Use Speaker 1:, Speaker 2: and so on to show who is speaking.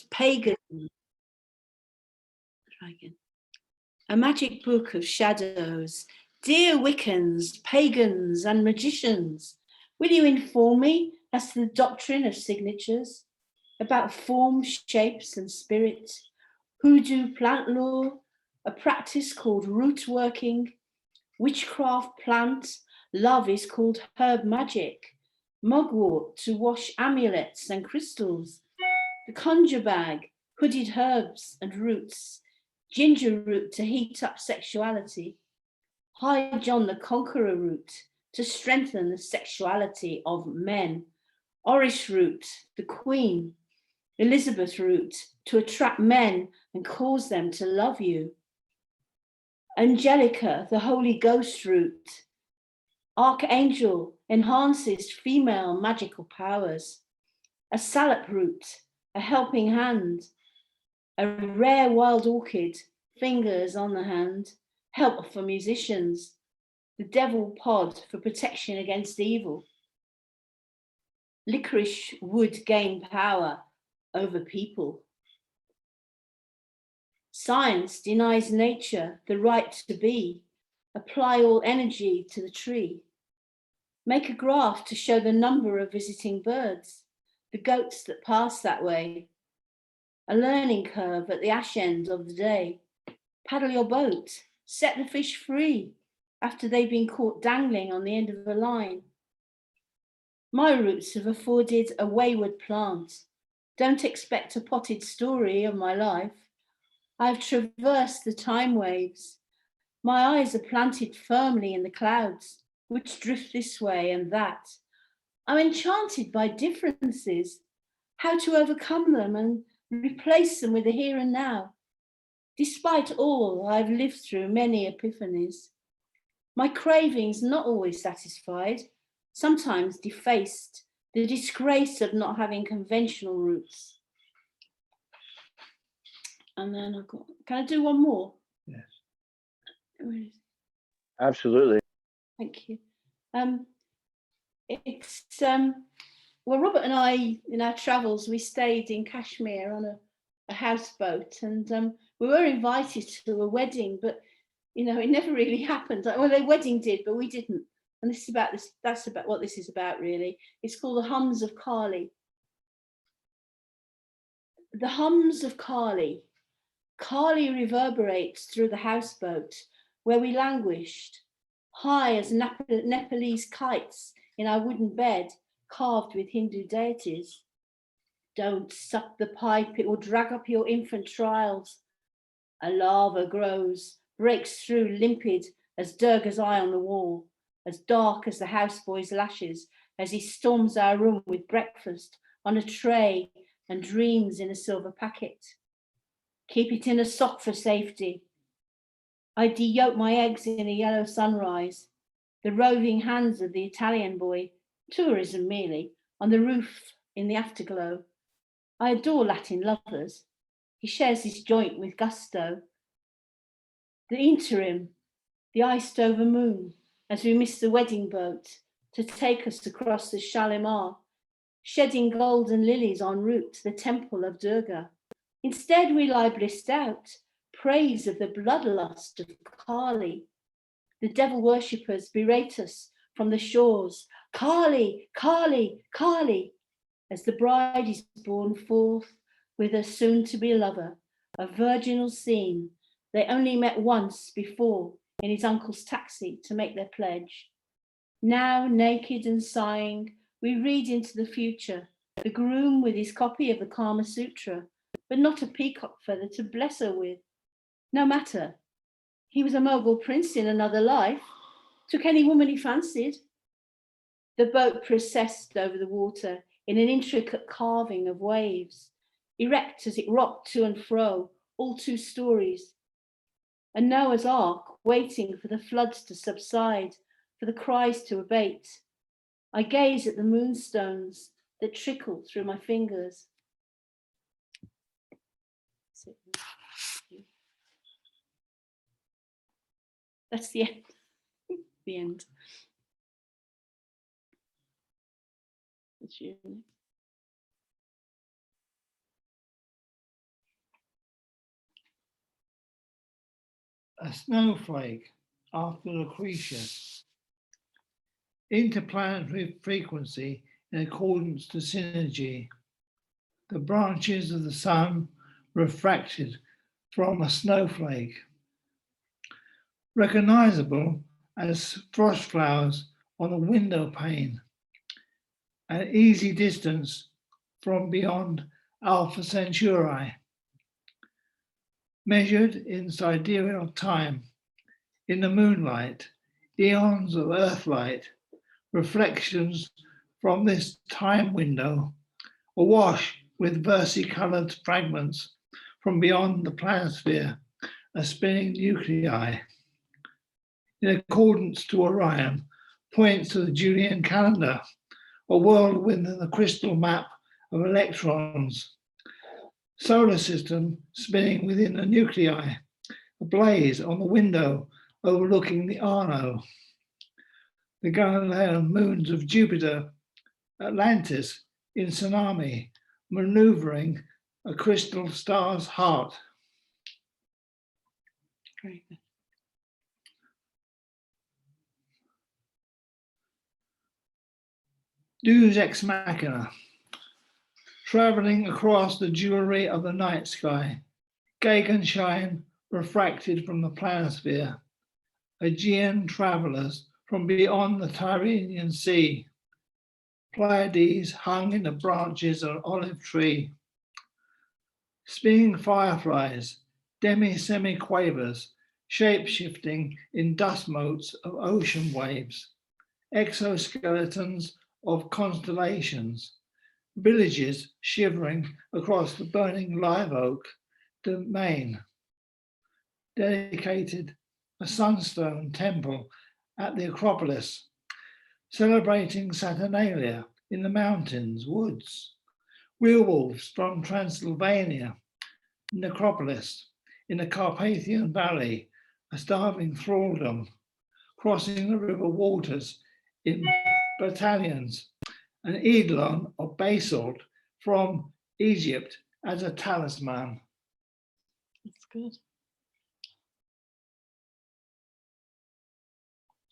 Speaker 1: pagan. Try again. A magic book of shadows. Dear Wiccans, pagans, and magicians, will you inform me as to the doctrine of signatures, about form, shapes, and spirit, hoodoo plant lore, a practice called root working, witchcraft plant, love is called herb magic, mugwort to wash amulets and crystals, the conjure bag, hooded herbs and roots, ginger root to heat up sexuality, High John the Conqueror root to strengthen the sexuality of men, Orish root, the Queen, Elizabeth root to attract men and cause them to love you, Angelica, the Holy Ghost root, Archangel enhances female magical powers, a salop root, a helping hand, a rare wild orchid, fingers on the hand, help for musicians, the devil pod for protection against evil. Licorice would gain power over people. Science denies nature the right to be. Apply all energy to the tree. Make a graph to show the number of visiting birds, the goats that pass that way. A learning curve at the ash end of the day. Paddle your boat, set the fish free after they've been caught dangling on the end of a line. My roots have afforded a wayward plant. Don't expect a potted story of my life. I've traversed the time waves. My eyes are planted firmly in the clouds, which drift this way and that. I'm enchanted by differences, how to overcome them and replace them with the here and now. Despite all, I've lived through many epiphanies. My cravings not always satisfied, sometimes defaced, the disgrace of not having conventional roots. And then I've got, can I do one more?
Speaker 2: Yes.
Speaker 3: Absolutely.
Speaker 1: Thank you. It's well, Robert and I, in our travels, we stayed in Kashmir on a houseboat, and we were invited to a wedding, but you know, it never really happened. Well, the wedding did, but we didn't. And this is about this. That's about what this is about, really. It's called the Hums of Kali. The hums of Kali. Kali reverberates through the houseboat where we languished, high as Nepalese kites in our wooden bed carved with Hindu deities. Don't suck the pipe, it will drag up your infant trials. A lava grows, breaks through limpid as Durga's eye on the wall, as dark as the houseboy's lashes as he storms our room with breakfast on a tray and dreams in a silver packet. Keep it in a sock for safety. I de-yolk my eggs in a yellow sunrise, the roving hands of the Italian boy, tourism merely, on the roof in the afterglow. I adore Latin lovers. He shares his joint with gusto. The interim, the iced over moon, as we miss the wedding boat to take us across the Shalimar, shedding golden lilies en route to the temple of Durga. Instead, we lie blissed out, praise of the bloodlust of Kali. The devil worshippers berate us from the shores, Kali, Kali, Kali, as the bride is borne forth with her soon-to-be lover, a virginal scene they only met once before in his uncle's taxi to make their pledge. Now, naked and sighing, we read into the future, the groom with his copy of the Kama Sutra, but not a peacock feather to bless her with. No matter. He was a Mogul prince in another life, took any woman he fancied. The boat processed over the water in an intricate carving of waves, erect as it rocked to and fro, all 2 stories. A Noah's Ark waiting for the floods to subside, for the cries to abate. I gaze at the moonstones that trickle through my fingers. That's the end. The end. It's you.
Speaker 2: a snowflake after Lucretius. Interplanetary frequency in accordance to synergy. The branches of the sun refracted from a snowflake. Recognizable as frost flowers on a window pane. An easy distance from beyond Alpha Centauri. Measured in sidereal time, in the moonlight, eons of earthlight, reflections from this time window, awash with versicoloured fragments from beyond the planisphere, a spinning nuclei. In accordance to Orion, points to the Julian calendar, a world within the crystal map of electrons. Solar system spinning within the nuclei, a blaze on the window overlooking the Arno. The Galilean moons of Jupiter, Atlantis in tsunami, maneuvering a crystal star's heart.
Speaker 1: Very good.
Speaker 2: Deus ex machina, travelling across the jewellery of the night sky, Gegenschein refracted from the planisphere, Aegean travellers from beyond the Tyrrhenian Sea, Pleiades hung in the branches of an olive tree, spinning fireflies, demi-semi-quavers, shape-shifting in dust motes of ocean waves, exoskeletons of constellations, villages shivering across the burning live oak domain, dedicated a sunstone temple at the Acropolis, celebrating Saturnalia in the mountains, woods, werewolves from Transylvania, necropolis in the Carpathian Valley, a starving thraldom, crossing the river waters in battalions, an eidolon of basalt from Egypt as a talisman.
Speaker 1: That's good.